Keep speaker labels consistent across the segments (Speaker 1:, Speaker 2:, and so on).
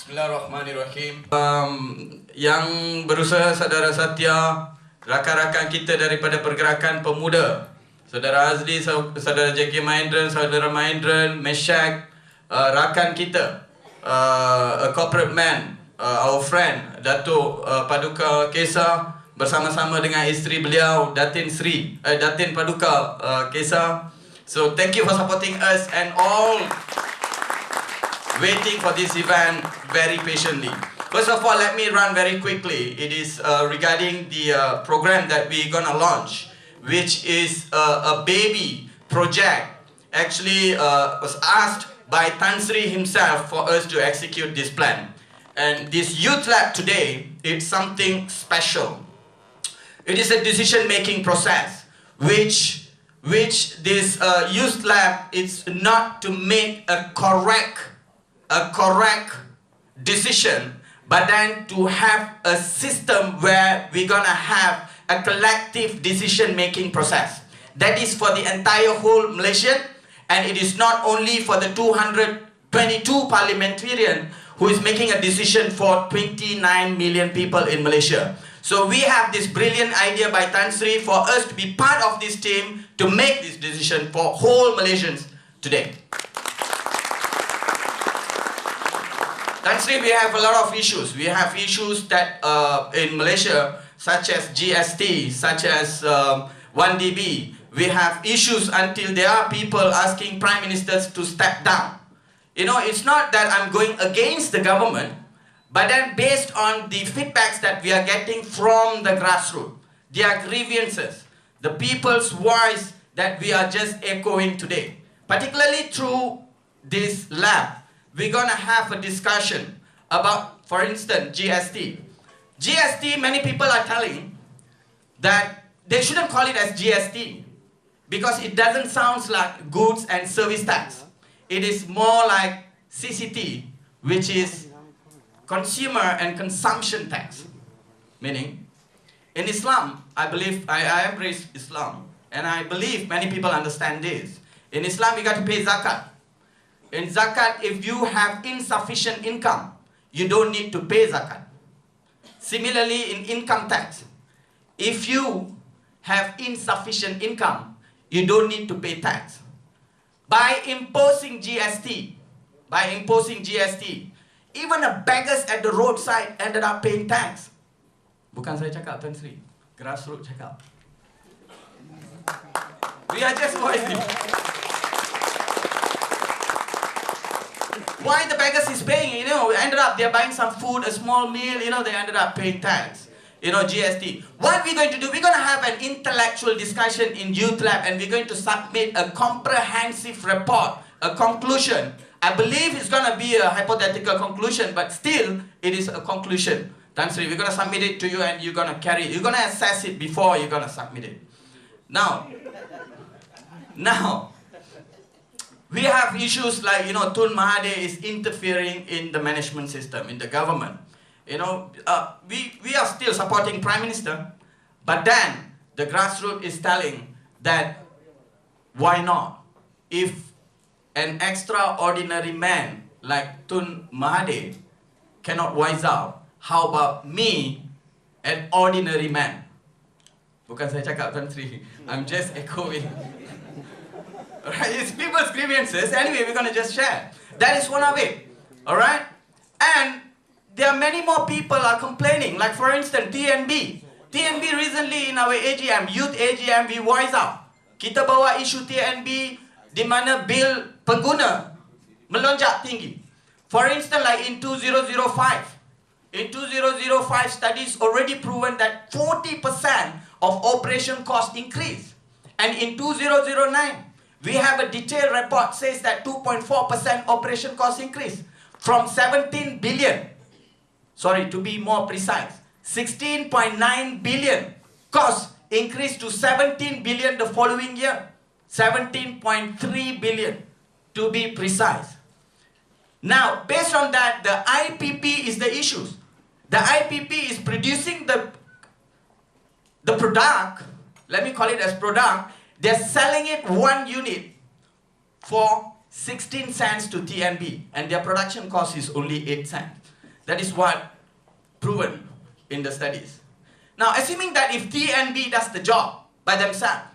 Speaker 1: Bismillahirrahmanirrahim. Yang berusaha saudara Satya, rakan-rakan kita daripada pergerakan pemuda, saudara Azli, saudara J.K. Mahendran, saudara Mahendran, Meshak, rakan kita, a corporate man, our friend, Datuk Paduka Kesa, bersama-sama dengan isteri beliau, Datin Paduka Kesa. So thank you for supporting us and all waiting for this event very patiently. First of all, let me run very quickly. It is regarding the program that we're gonna launch, which is a baby project. Actually was asked by Tan Sri himself for us to execute this plan. And this youth lab today, it's something special. It is a decision-making process, which this youth lab is not to make a correct decision, but then to have a system where we're gonna have a collective decision-making process. That is for the entire whole Malaysian, and it is not only for the 222 parliamentarian who is making a decision for 29 million people in Malaysia. So we have this brilliant idea by Tan Sri for us to be part of this team to make this decision for whole Malaysians today. Tan Sri, we have a lot of issues. We have issues that in Malaysia, such as GST, such as 1DB. We have issues until there are people asking prime ministers to step down. You know, it's not that I'm going against the government, but then based on the feedbacks that we are getting from the grassroots, their grievances, the people's voice that we are just echoing today, particularly through this lab, we're gonna have a discussion about, for instance, GST. GST, many people are telling that they shouldn't call it as GST because it doesn't sound like goods and service tax. It is more like CCT, which is consumer and consumption tax. Meaning, in Islam, I believe, I embrace Islam, and I believe many people understand this. In Islam, you got to pay zakat. In zakat, if you have insufficient income, you don't need to pay zakat. Similarly, in income tax, if you have insufficient income, you don't need to pay tax. By imposing GST, even the beggars at the roadside ended up paying tax. Bukan saya cakap, Tan Sri, grassroots cakap. We are just voicing. Why the beggars is paying? You know, ended up they're buying some food, a small meal. You know, they ended up paying tax. You know, GST. What we're going to do? We're going to have an intellectual discussion in YouthLab, and we're going to submit a comprehensive report, a conclusion. I believe it's going to be a hypothetical conclusion, but still, it is a conclusion. Tan Sri, we're going to submit it to you, and you're going to carry it. You're going to assess it before you're going to submit it. Now, we have issues like, you know, Tun Mahathir is interfering in the management system, in the government. You know, we are still supporting Prime Minister, but then the grassroots is telling that why not? If an extraordinary man like Tun Mahathir cannot wise out, how about me, an ordinary man? Bukan saya cakap, Tan Sri, I'm just echoing. Right? It's people's grievances. Anyway, we're going to just share. That is one of it. Alright? And there are many more people are complaining. Like for instance, TNB. TNB recently in our AGM, youth AGM, we voice out. Kita bawa isu TNB di mana bil pengguna melonjak tinggi. For instance, like in 2005. In 2005, studies already proven that 40% of operation cost increase. And in 2009, we have a detailed report says that 2.4% operation cost increase from 17 billion, sorry, to be more precise, 16.9 billion cost increased to 17 billion the following year, 17.3 billion to be precise. Now, based on that, the IPP is the issues. The IPP is producing the product, let me call it as product. They're selling it 1 unit for 16 cents to TNB, and their production cost is only 8 cents. That is what proven in the studies. Now, assuming that if TNB does the job by themselves,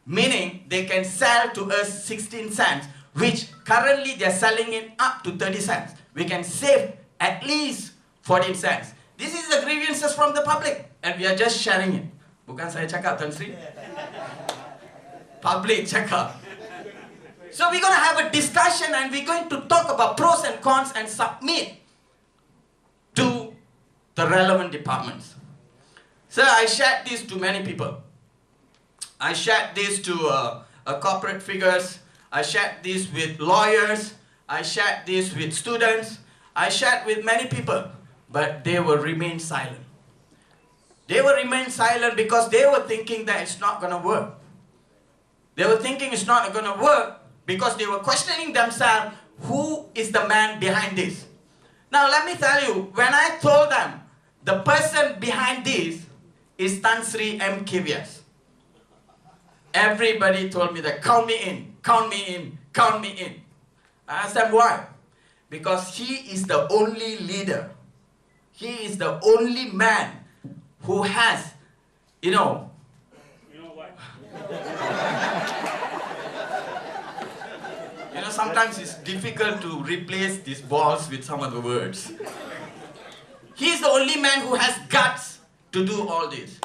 Speaker 1: meaning they can sell to us 16 cents, which currently they're selling it up to 30 cents. We can save at least 14 cents. This is the grievances from the public, and we are just sharing it. Bukan saya cakap, Tan Sri. Public cakap. So we're going to have a discussion, and we're going to talk about pros and cons and submit to the relevant departments. So I shared this to many people. I shared this to corporate figures. I shared this with lawyers. I shared this with students. I shared with many people. But they will remain silent. They will remain silent because they were thinking that it's not going to work. They were thinking it's not going to work because they were questioning themselves, who is the man behind this? Now let me tell you, when I told them the person behind this is Tan Sri M. KVS, everybody told me that, count me in, count me in, count me in. I asked them why. Because he is the only leader. He is the only man who has, you know what? Sometimes it's difficult to replace these balls with some other words. He's the only man who has guts to do all this.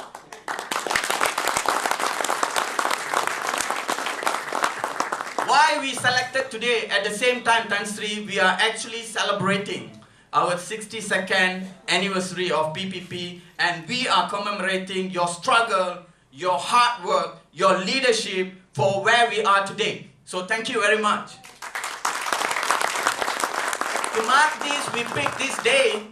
Speaker 1: Why we selected today, at the same time, Tan Sri, we are actually celebrating our 62nd anniversary of PPP, and we are commemorating your struggle, your hard work, your leadership for where we are today. So thank you very much. To mark this, we picked this day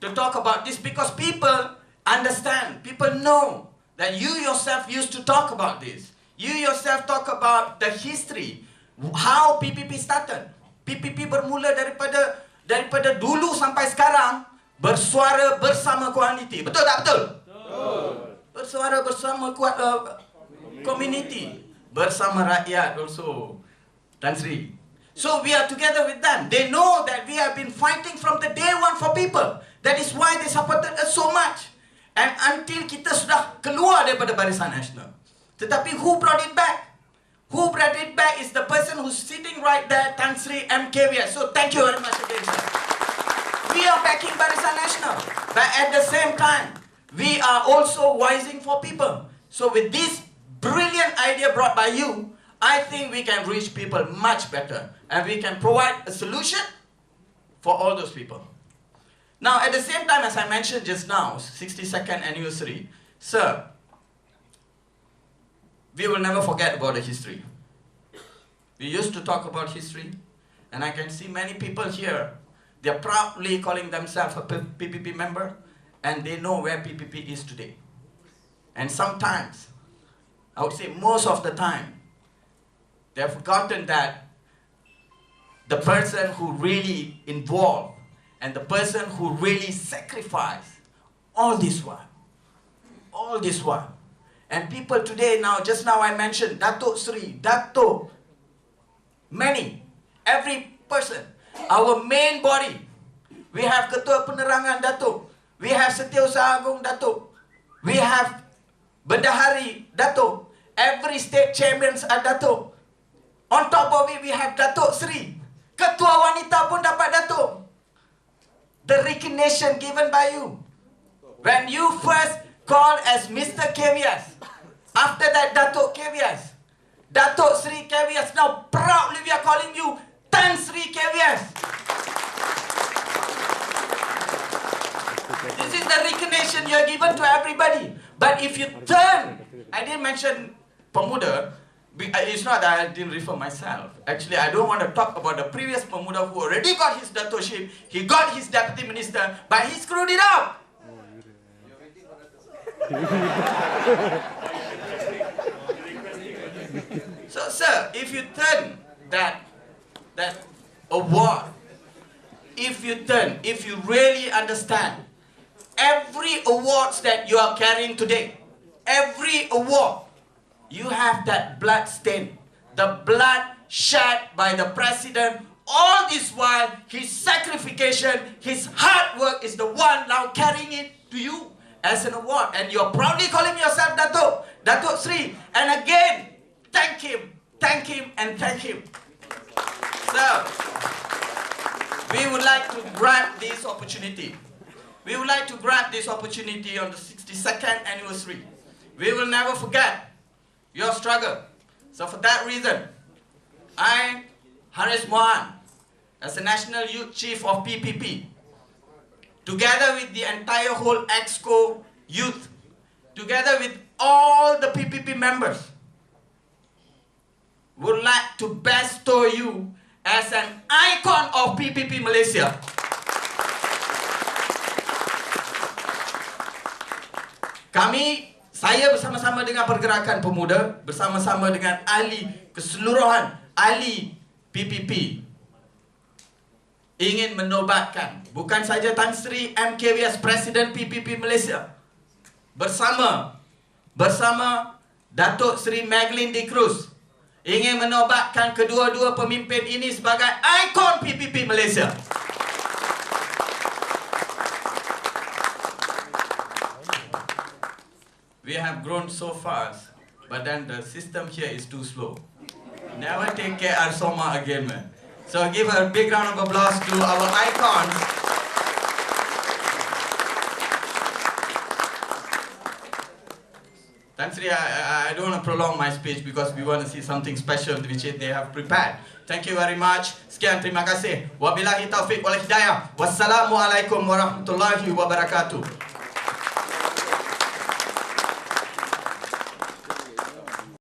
Speaker 1: to talk about this because people understand, people know that you yourself used to talk about this. You yourself talk about the history, how PPP started. PPP bermula daripada dulu sampai sekarang bersuara bersama komuniti. Betul tak betul? Betul. Bersuara bersama community, bersama rakyat also. Tan Sri. So we are together with them. They know that we have been fighting from the day one for people. That is why they supported us so much. And until kita sudah keluar daripada Barisan Nasional. Tetapi who brought it back? Who brought it back is the person who's sitting right there, Tan Sri M. KVS. So thank you very much again, sir. We are backing Barisan Nasional. But at the same time, we are also wising for people. So with this brilliant idea brought by you, I think we can reach people much better. And we can provide a solution for all those people. Now, at the same time, as I mentioned just now, 62nd anniversary, sir, we will never forget about the history. We used to talk about history, and I can see many people here, they're proudly calling themselves a PPP member, and they know where PPP is today. And sometimes, I would say most of the time, they've forgotten that the person who really involved and the person who really sacrificed all this while. And people today now, just now I mentioned Datuk Sri, Datuk, many, every person, our main body. We have Ketua Penerangan Datuk, we have Setiausaha Agung Datuk, we have Bendahari Datuk, every state champions are Datuk. On top of it, we have Datuk Sri. Ketua wanita pun dapat Datuk. The recognition given by you. When you first called as Mr. KVS, after that Datuk KVS, Datuk Sri KVS, now proudly we are calling you Tan Sri KVS. This is the recognition you are given to everybody. But if you turn, I didn't mention Pemuda, it's not that I didn't refer myself. Actually, I don't want to talk about the previous Pemuda who already got his datukship, he got his deputy minister, but he screwed it up. So, sir, if you turn that award, if you really understand, every awards that you are carrying today, every award, you have that blood stain, the blood shed by the president all this while, his sacrification, his hard work is the one now carrying it to you as an award. And you're proudly calling yourself Datuk Sri. And again, thank him, and thank him. So, we would like to grab this opportunity. We would like to grab this opportunity on the 62nd anniversary. We will never forget your struggle. So for that reason, I, Harridz Mohan, as the National Youth Chief of PPP, together with the entire whole EXCO youth, together with all the PPP members, would like to bestow you as an icon of PPP Malaysia. Saya bersama-sama dengan Pergerakan Pemuda, bersama-sama dengan ahli keseluruhan, ahli PPP, ingin menobatkan bukan saja Tan Sri MKW as Presiden PPP Malaysia, bersama Datuk Sri Maglin de Cruz, ingin menobatkan kedua-dua pemimpin ini sebagai ikon PPP Malaysia. We have grown so fast, but then the system here is too slow. Never take care Arsoma again, man. So give a big round of applause to our icons. Tan Sri, I don't want to prolong my speech because we want to see something special which they have prepared. Thank you very much. Sekian, terima kasih. Wabillahi taufiq wal hidayah. Wassalamualaikum warahmatullahi wabarakatuh.